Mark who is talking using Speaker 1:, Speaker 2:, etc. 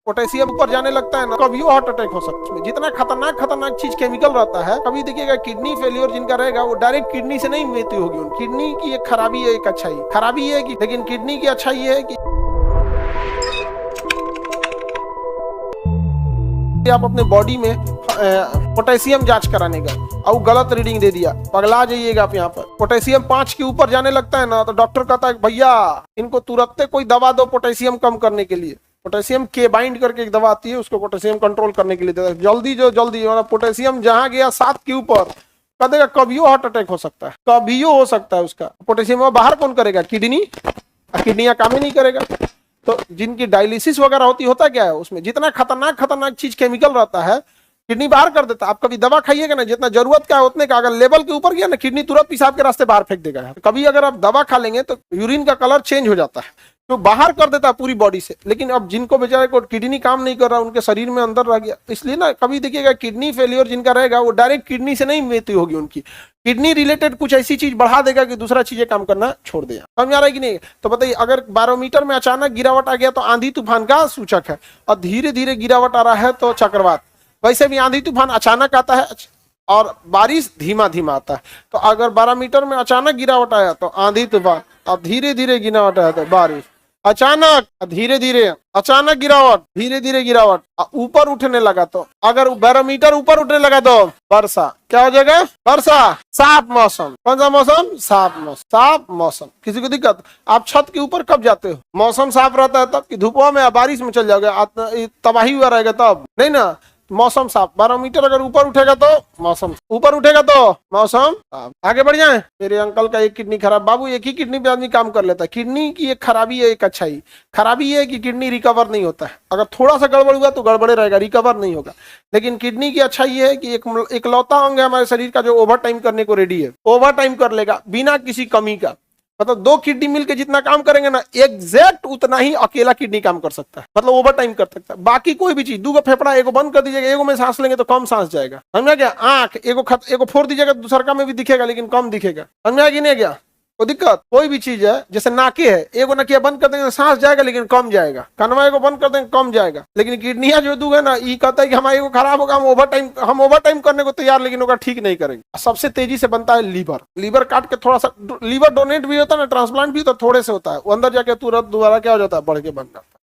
Speaker 1: Potassium ऊपर जाने लगता है ना, कभी हार्ट अटैक हो सकता है। जितना खतरनाक चीज केमिकल रहता है, कभी देखिएगा किडनी फेलियर जिनका रहेगा वो डायरेक्ट किडनी से नहीं मृत्यु होगी। किडनी की एक खराबी है, एक अच्छाई। खराबी है कि लेकिन किडनी की अच्छाई है कि आप अपने बॉडी में पोटेशियम जांच कराने गए और गलत रीडिंग दे दिया, पगला जाइएगा आप। यहाँ पर पोटेशियम 5 के ऊपर जाने लगता है ना तो डॉक्टर कहता है भैया इनको तुरंत कोई दवा दो पोटेशियम कम करने के लिए। पोटेशियम के बाइंड करके एक दवा आती है, उसको पोटेशियम कंट्रोल करने के लिए देता है। जल्दी पोटेशियम जहां गया 7 के ऊपर कह देगा कभियो हार्ट अटैक हो सकता है, कभियो हो सकता है उसका। पोटेशियम बाहर कौन करेगा? किडनी। किडनियां काम ही नहीं करेगा। तो जिनकी डायलिसिस वगैरह होता क्या है उसमें जितना खतरनाक चीज केमिकल रहता है किडनी बाहर कर देता है। आप कभी दवा खाइएगा ना, जितना जरूरत का है उतने का, अगर लेवल के ऊपर गया ना किडनी तुरंत पेशाब के रास्ते बाहर फेंक देगा। कभी अगर आप दवा खा लेंगे तो यूरिन का कलर चेंज हो जाता है, तो बाहर कर देता है पूरी बॉडी से। लेकिन अब जिनको बेचारे को किडनी काम नहीं कर रहा, उनके शरीर में अंदर रह गया। इसलिए ना कभी देखिएगा किडनी फेलियर जिनका रहेगा वो डायरेक्ट किडनी से नहीं मृत्यु होगी उनकी, किडनी रिलेटेड कुछ ऐसी चीज बढ़ा देगा कि दूसरा चीजें काम करना छोड़ देगा। समझ आ रहा है कि नहीं? तो बताइए अगर बैरोमीटर में अचानक गिरावट आ गया तो आंधी तूफान का सूचक है, और धीरे धीरे गिरावट आ रहा है तो चक्रवात। वैसे भी आंधी तूफान अचानक आता है और बारिश धीमा आता है। तो अगर बैरोमीटर में अचानक गिरावट आया तो आंधी तूफान, और धीरे धीरे गिरावट आया तो बारिश। अचानक धीरे धीरे, अचानक गिरावट, धीरे धीरे गिरावट, ऊपर उठने लगा तो, अगर बैरोमीटर ऊपर उठने लगा तो वर्षा। क्या हो जाएगा? वर्षा। साफ मौसम। कौन सा मौसम? साफ मौसम। साफ मौसम। किसी को दिक्कत? आप छत के ऊपर कब जाते हो? मौसम साफ रहता है तब कि धूपों में बारिश में चल जाओगे, तबाही हुआ रहेगा तब नहीं ना। मौसम साफ। बैरोमीटर अगर ऊपर उठेगा तो मौसम, ऊपर उठेगा तो मौसम साफ। आगे बढ़ जाए। मेरे अंकल का एक किडनी खराब। बाबू एक ही किडनी पे आदमी काम कर लेता है। किडनी की एक खराबी है, एक अच्छाई। खराबी है कि किडनी रिकवर नहीं होता है, अगर थोड़ा सा गड़बड़ हुआ तो गड़बड़े रहेगा, रिकवर नहीं होगा। लेकिन किडनी की अच्छाई है कि एक लौता अंग है हमारे शरीर का जो ओवर टाइम करने को रेडी है, ओवर टाइम कर लेगा बिना किसी कमी का। मतलब 2 किडनी मिलकर जितना काम करेंगे ना, एग्जैक्ट उतना ही अकेला किडनी काम कर सकता है, मतलब ओवर टाइम कर सकता है। बाकी कोई भी चीज, 2 फेफड़ा एगो बंद कर दीजिएगा, एगो में सांस लेंगे तो कम सांस जाएगा। समझ गया? आंख एगो फोड़ दीजिएगा दूसरा का में भी दिखेगा लेकिन कम दिखेगा। समझ कि नहीं गया? कोई दिक्कत? कोई भी चीज है जैसे नाके है, एगो नकिया बंद कर देंगे सांस जाएगा लेकिन कम जाएगा, कनवा एगो बंद कर देंगे कम जाएगा। लेकिन किडनियां जो 2 है ना, ये कहता है कि हमारे एगो खराब होगा, हम ओवर टाइम करने को तैयार, लेकिन होगा ठीक नहीं करेंगे। सबसे तेजी से बनता है लीवर। लीवर काट के थोड़ा सा, लीवर डोनेट भी होता है ना, ट्रांसप्लांट भी तो थोड़े से होता है, वो अंदर जाके तुरंत दोबारा क्या हो जाता है, बढ़ के बन जाता है।